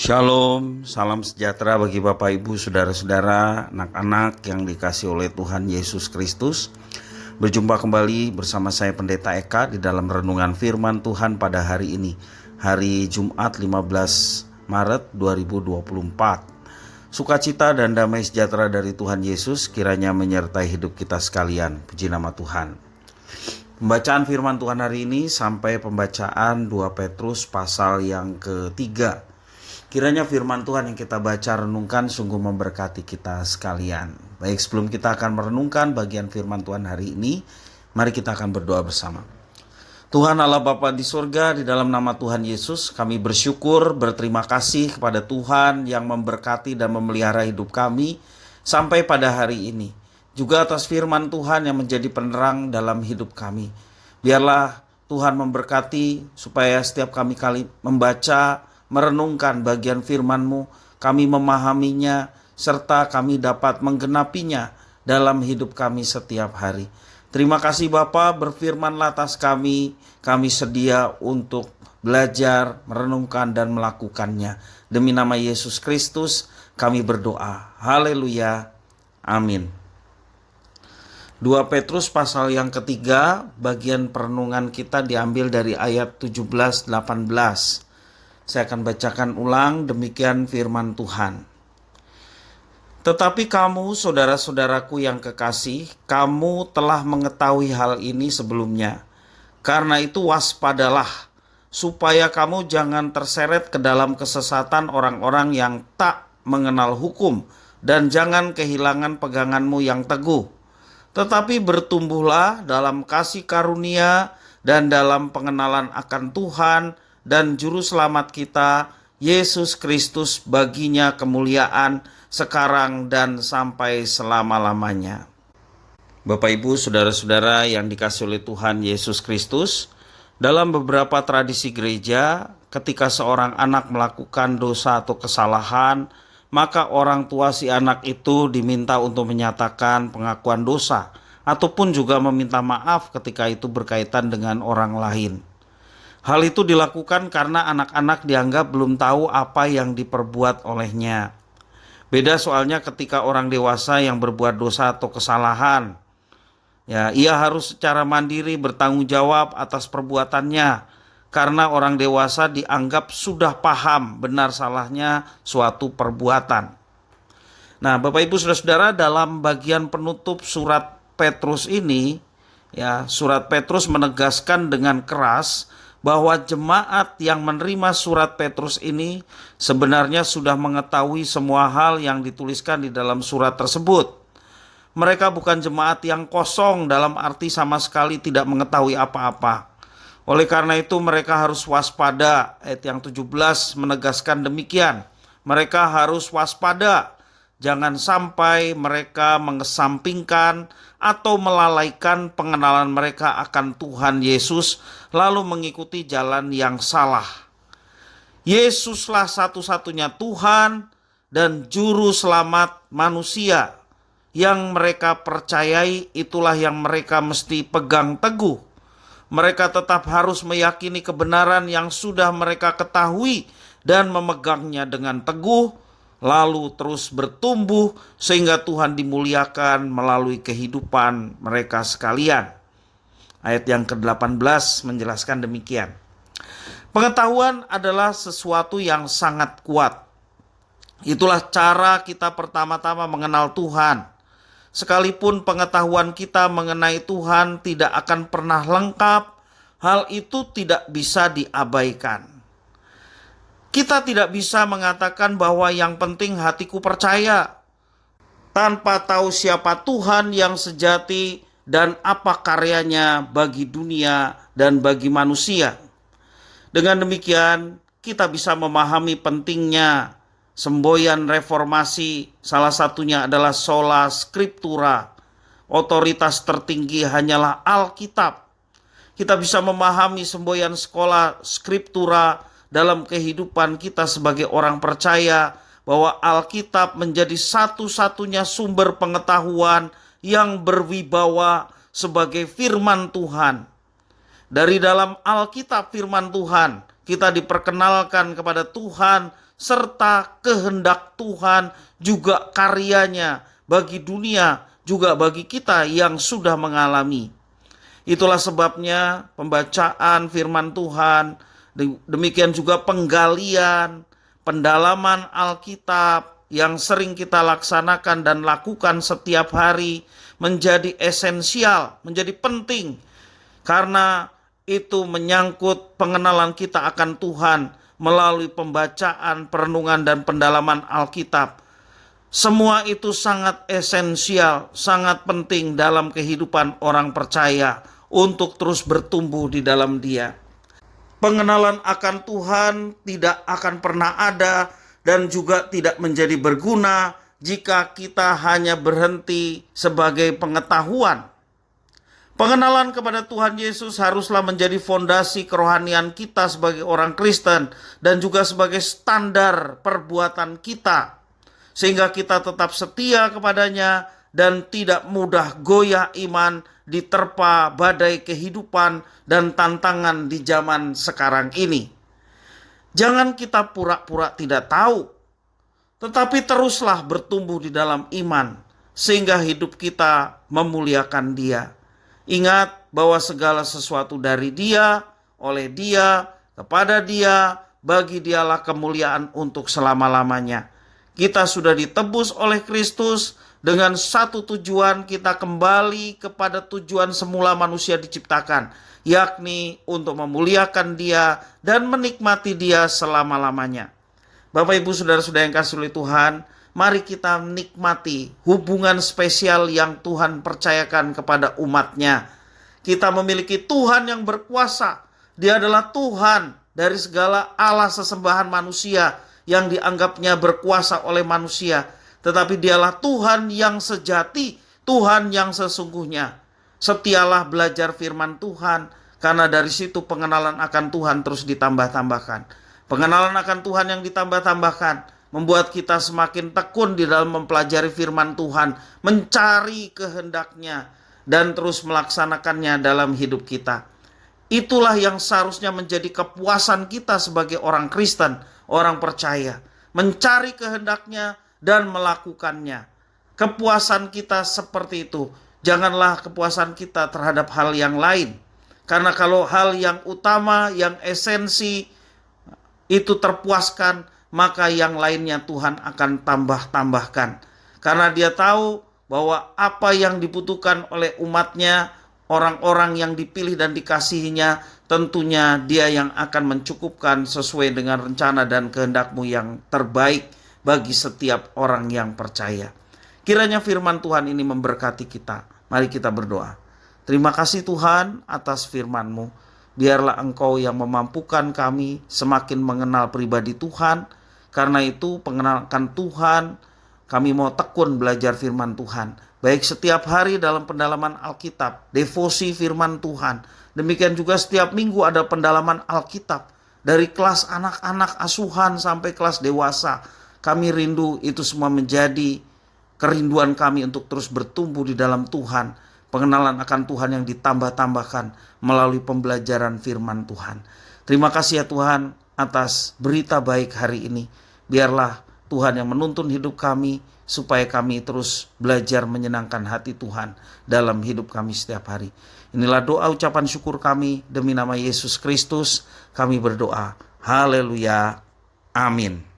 Shalom, salam sejahtera bagi Bapak Ibu, Saudara-saudara, anak-anak yang dikasihi oleh Tuhan Yesus Kristus. Berjumpa kembali bersama saya Pendeta Eka di dalam renungan firman Tuhan pada hari ini, hari Jumat 15 Maret 2024. Sukacita dan damai sejahtera dari Tuhan Yesus kiranya menyertai hidup kita sekalian. Puji nama Tuhan. Pembacaan firman Tuhan hari ini sampai pembacaan 2 Petrus pasal yang ketiga. Kiranya firman Tuhan yang kita baca renungkan sungguh memberkati kita sekalian. Baik, sebelum kita akan merenungkan bagian firman Tuhan hari ini, mari kita akan berdoa bersama. Tuhan Allah Bapa di surga, di dalam nama Tuhan Yesus, kami bersyukur, berterima kasih kepada Tuhan yang memberkati dan memelihara hidup kami sampai pada hari ini. Juga atas firman Tuhan yang menjadi penerang dalam hidup kami. Biarlah Tuhan memberkati supaya setiap kali membaca, merenungkan bagian firman-Mu, kami memahaminya, serta kami dapat menggenapinya dalam hidup kami setiap hari. Terima kasih Bapa, berfirmanlah atas kami sedia untuk belajar, merenungkan dan melakukannya. Demi nama Yesus Kristus kami berdoa. Haleluya. Amin. 2 Petrus pasal yang ketiga, bagian perenungan kita diambil dari ayat 17-18. Saya akan bacakan ulang, demikian firman Tuhan. Tetapi kamu, saudara-saudaraku yang kekasih, kamu telah mengetahui hal ini sebelumnya. Karena itu waspadalah, supaya kamu jangan terseret ke dalam kesesatan orang-orang yang tak mengenal hukum, dan jangan kehilangan peganganmu yang teguh. Tetapi bertumbuhlah dalam kasih karunia dan dalam pengenalan akan Tuhan dan Juru Selamat kita, Yesus Kristus, baginya kemuliaan sekarang dan sampai selama-lamanya. Bapak Ibu, Saudara-saudara yang dikasihi oleh Tuhan Yesus Kristus, dalam beberapa tradisi gereja, ketika seorang anak melakukan dosa atau kesalahan, maka orang tua si anak itu diminta untuk menyatakan pengakuan dosa, ataupun juga meminta maaf ketika itu berkaitan dengan orang lain. Hal itu dilakukan karena anak-anak dianggap belum tahu apa yang diperbuat olehnya. Beda soalnya ketika orang dewasa yang berbuat dosa atau kesalahan. Ia harus secara mandiri bertanggung jawab atas perbuatannya. Karena orang dewasa dianggap sudah paham benar salahnya suatu perbuatan. Nah, Bapak Ibu Saudara-saudara, dalam bagian penutup surat Petrus ini, surat Petrus menegaskan dengan keras bahwa jemaat yang menerima surat Petrus ini sebenarnya sudah mengetahui semua hal yang dituliskan di dalam surat tersebut. Mereka bukan jemaat yang kosong dalam arti sama sekali tidak mengetahui apa-apa. Oleh karena itu mereka harus waspada. Ayat yang 17 menegaskan demikian. Mereka harus waspada. Jangan sampai mereka mengesampingkan atau melalaikan pengenalan mereka akan Tuhan Yesus, lalu mengikuti jalan yang salah. Yesuslah satu-satunya Tuhan dan Juru Selamat manusia. Yang mereka percayai, itulah yang mereka mesti pegang teguh. Mereka tetap harus meyakini kebenaran yang sudah mereka ketahui dan memegangnya dengan teguh, lalu terus bertumbuh sehingga Tuhan dimuliakan melalui kehidupan mereka sekalian. Ayat yang ke-18 menjelaskan demikian. Pengetahuan adalah sesuatu yang sangat kuat. Itulah cara kita pertama-tama mengenal Tuhan. Sekalipun pengetahuan kita mengenai Tuhan tidak akan pernah lengkap, hal itu tidak bisa diabaikan. Kita tidak bisa mengatakan bahwa yang penting hatiku percaya tanpa tahu siapa Tuhan yang sejati dan apa karyanya bagi dunia dan bagi manusia. Dengan demikian, kita bisa memahami pentingnya semboyan reformasi, salah satunya adalah sola scriptura. Otoritas tertinggi hanyalah Alkitab. Kita bisa memahami semboyan sekolah scriptura dalam kehidupan kita sebagai orang percaya bahwa Alkitab menjadi satu-satunya sumber pengetahuan yang berwibawa sebagai firman Tuhan. Dari dalam Alkitab firman Tuhan, kita diperkenalkan kepada Tuhan serta kehendak Tuhan juga karyanya bagi dunia, juga bagi kita yang sudah mengalami. Itulah sebabnya pembacaan firman Tuhan, demikian juga penggalian, pendalaman Alkitab yang sering kita laksanakan dan lakukan setiap hari menjadi esensial, menjadi penting. Karena itu menyangkut pengenalan kita akan Tuhan melalui pembacaan, perenungan, dan pendalaman Alkitab. Semua itu sangat esensial, sangat penting dalam kehidupan orang percaya untuk terus bertumbuh di dalam Dia. Pengenalan akan Tuhan tidak akan pernah ada dan juga tidak menjadi berguna jika kita hanya berhenti sebagai pengetahuan. Pengenalan kepada Tuhan Yesus haruslah menjadi fondasi kerohanian kita sebagai orang Kristen dan juga sebagai standar perbuatan kita, sehingga kita tetap setia kepadanya dan tidak mudah goyah iman diterpa badai kehidupan dan tantangan di zaman sekarang ini. Jangan kita pura-pura tidak tahu, tetapi teruslah bertumbuh di dalam iman sehingga hidup kita memuliakan Dia. Ingat bahwa segala sesuatu dari Dia, oleh Dia, kepada Dia, bagi Dialah kemuliaan untuk selama-lamanya. Kita sudah ditebus oleh Kristus dengan satu tujuan, kita kembali kepada tujuan semula manusia diciptakan, yakni untuk memuliakan Dia dan menikmati Dia selama-lamanya. Bapak Ibu Saudara-saudara yang kasih oleh Tuhan, mari kita menikmati hubungan spesial yang Tuhan percayakan kepada umatnya. Kita memiliki Tuhan yang berkuasa. Dia adalah Tuhan dari segala Allah sesembahan manusia yang dianggapnya berkuasa oleh manusia. Tetapi Dialah Tuhan yang sejati, Tuhan yang sesungguhnya. Setialah belajar firman Tuhan, karena dari situ pengenalan akan Tuhan terus ditambah-tambahkan. Pengenalan akan Tuhan yang ditambah-tambahkan membuat kita semakin tekun di dalam mempelajari firman Tuhan, mencari kehendaknya, dan terus melaksanakannya dalam hidup kita. Itulah yang seharusnya menjadi kepuasan kita sebagai orang Kristen, orang percaya, mencari kehendaknya dan melakukannya. Kepuasan kita seperti itu. Janganlah kepuasan kita terhadap hal yang lain. Karena kalau hal yang utama, yang esensi itu terpuaskan, maka yang lainnya Tuhan akan tambah-tambahkan. Karena Dia tahu bahwa apa yang dibutuhkan oleh umatnya, orang-orang yang dipilih dan dikasihinya, tentunya Dia yang akan mencukupkan sesuai dengan rencana dan kehendak-Mu yang terbaik bagi setiap orang yang percaya. Kiranya firman Tuhan ini memberkati kita. Mari kita berdoa. Terima kasih Tuhan atas firman-Mu. Biarlah Engkau yang memampukan kami semakin mengenal pribadi Tuhan. Karena itu pengenalan Tuhan, kami mau tekun belajar firman Tuhan. Baik setiap hari dalam pendalaman Alkitab, devosi firman Tuhan. Demikian juga setiap minggu ada pendalaman Alkitab. Dari kelas anak-anak asuhan sampai kelas dewasa. Kami rindu itu semua menjadi kerinduan kami untuk terus bertumbuh di dalam Tuhan. Pengenalan akan Tuhan yang ditambah-tambahkan melalui pembelajaran firman Tuhan. Terima kasih ya Tuhan atas berita baik hari ini. Biarlah Tuhan yang menuntun hidup kami supaya kami terus belajar menyenangkan hati Tuhan dalam hidup kami setiap hari. Inilah doa ucapan syukur kami demi nama Yesus Kristus. Kami berdoa. Haleluya. Amin.